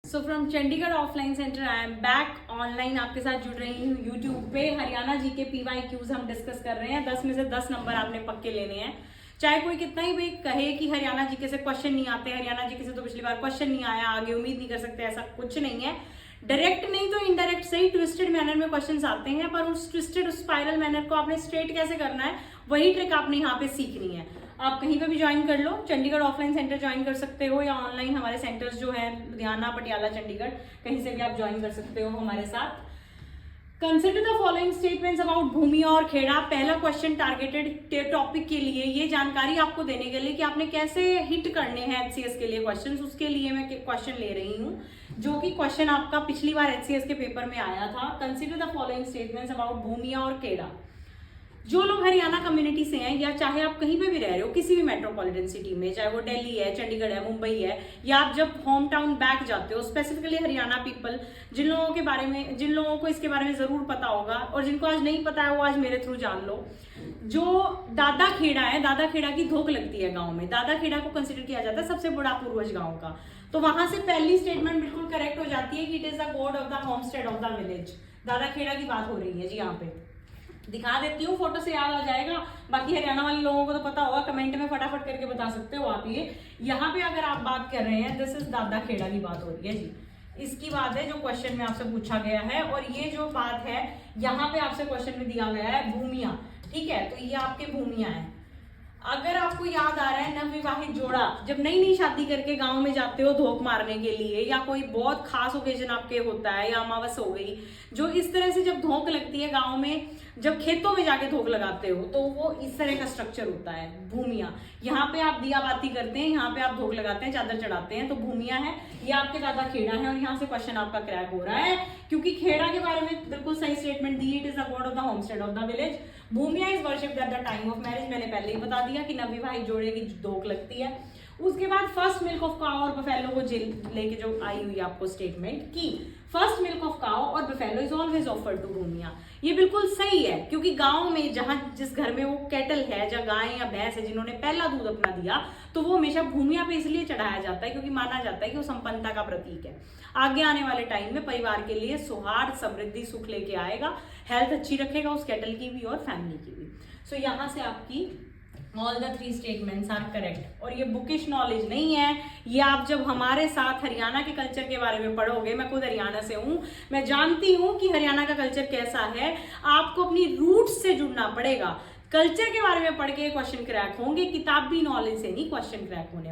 So from Chandigarh offline centre I am back online आपके साथ जुड़ रही हूँ यूट्यूब पे। हरियाणा जी के PYQs हम डिस्कस कर रहे हैं। 10 में से 10 नंबर आपने पक्के लेने हैं। चाहे कोई कितना ही भाई कहे कि हरियाणा जीके से क्वेश्चन नहीं आते, हरियाणा जीके से तो पिछली बार क्वेश्चन नहीं आया, आगे उम्मीद नहीं कर सकते, ऐसा कुछ नहीं है। डायरेक्ट नहीं तो इनडायरेक्ट सही ट्विस्टेड मैनर में क्वेश्चंस आते हैं, पर उस ट्विस्टेड उस स्पाइरल मैनर को आपने स्ट्रेट कैसे करना है वही ट्रिक आपने यहाँ पे सीखनी है। आप कहीं पे भी ज्वाइन कर लो, चंडीगढ़ ऑफलाइन सेंटर ज्वाइन कर सकते हो या ऑनलाइन हमारे सेंटर्स जो है लुधियाना, पटियाला, चंडीगढ़, कहीं से भी आप ज्वाइन कर सकते हो हमारे साथ। Consider the following statements about भूमि और खेड़ा। पहला क्वेश्चन टारगेटेड टॉपिक के लिए, ये जानकारी आपको देने के लिए कि आपने कैसे हिट करने हैं HCS के लिए क्वेश्चंस, उसके लिए मैं क्वेश्चन ले रही हूँ जो कि क्वेश्चन आपका पिछली बार HCS के पेपर में आया था। Consider the following statements about भूमि और खेड़ा। जो लोग हरियाणा कम्युनिटी से हैं या चाहे आप कहीं पे भी रह रहे हो किसी भी मेट्रोपॉलिटन सिटी में, चाहे वो दिल्ली है, चंडीगढ़ है, मुंबई है, या आप जब होम टाउन बैक जाते हो, स्पेसिफिकली हरियाणा पीपल, जिन लोगों को इसके बारे में जरूर पता होगा और जिनको आज नहीं पता है वो आज मेरे थ्रू जान लो। जो दादा खेड़ा है, दादा खेड़ा की धोख लगती है गाँव में, दादा खेड़ा को कंसिडर किया जाता है सबसे बड़ा पूर्वज गाँव का। तो वहां से पहली स्टेटमेंट बिल्कुल करेक्ट हो जाती है कि it is the God of the homestead of the village. दादा खेड़ा की बात हो रही है जी। यहाँ पे दिखा देती हूँ, फोटो से याद आ जाएगा। बाकी हरियाणा वाले लोगों को तो पता होगा, कमेंट में फटाफट करके बता सकते हो आप। ये यहाँ पे अगर आप बात कर रहे हैं, दिस इज दादा खेड़ा की बात हो रही है जी। इसकी बात है जो क्वेश्चन में आपसे पूछा गया है। और ये जो बात है यहाँ पे आपसे क्वेश्चन में दिया गया है भूमिया, ठीक है, तो ये आपके भूमिया है। अगर आपको याद आ रहा है नवविवाहित जोड़ा जब नई नई शादी करके गांव में जाते हो धोख मारने के लिए, या कोई बहुत खास ओकेजन आपके होता है, या अमावस हो गई, जो इस तरह से जब धोख लगती है गांव में, जब खेतों में जाके धोख लगाते हो, तो वो इस तरह का स्ट्रक्चर होता है भूमिया। यहाँ पे आप दिया बाती करते हैं, यहाँ पे आप धोख लगाते हैं, चादर चढ़ाते हैं, तो भूमिया है। ये आपके दादा खेड़ा है और यहाँ से क्वेश्चन आपका क्रैक हो रहा है क्योंकि खेड़ा के बारे में बिल्कुल सही statement the, it is the God of the homestead of the village. Bhumiya is worshipped at the time of marriage, मैंने पहले ही बता दिया कि नवविवाहित जोड़े की धोख लगती है। उसके बाद फर्स्ट मिल्क ऑफ काओ और बफेलो को लेके जो आई हुई आपको स्टेटमेंट की फर्स्ट मिल्क ऑफ काओ और buffalo is always offered to भूमिया, ये बिल्कुल सही है क्योंकि गांव में जहां जिस घर में वो कैटल है, जहाँ गाय या भैंस है जिन्होंने पहला दूध अपना दिया, तो वो हमेशा भूमिया पे इसलिए चढ़ाया जाता है क्योंकि माना जाता है कि वो संपन्नता का प्रतीक है। आगे आने वाले टाइम में परिवार के लिए सौहार्द, समृद्धि, सुख लेके आएगा, हेल्थ अच्छी रखेगा उस कैटल की भी और फैमिली की भी। सो यहाँ से आपकी all the 3 statements are correct. और ये बुकिश नॉलेज नहीं है, ये आप जब हमारे साथ हरियाणा के कल्चर के बारे में पढ़ोगे, मैं खुद हरियाणा से हूँ, मैं जानती हूँ कि हरियाणा का कल्चर कैसा है। आपको अपनी रूट्स से जुड़ना पड़ेगा। कल्चर के बारे में पढ़ के क्वेश्चन क्रैक होंगे, किताबी नॉलेज से नहीं क्वेश्चन क्रैक होने।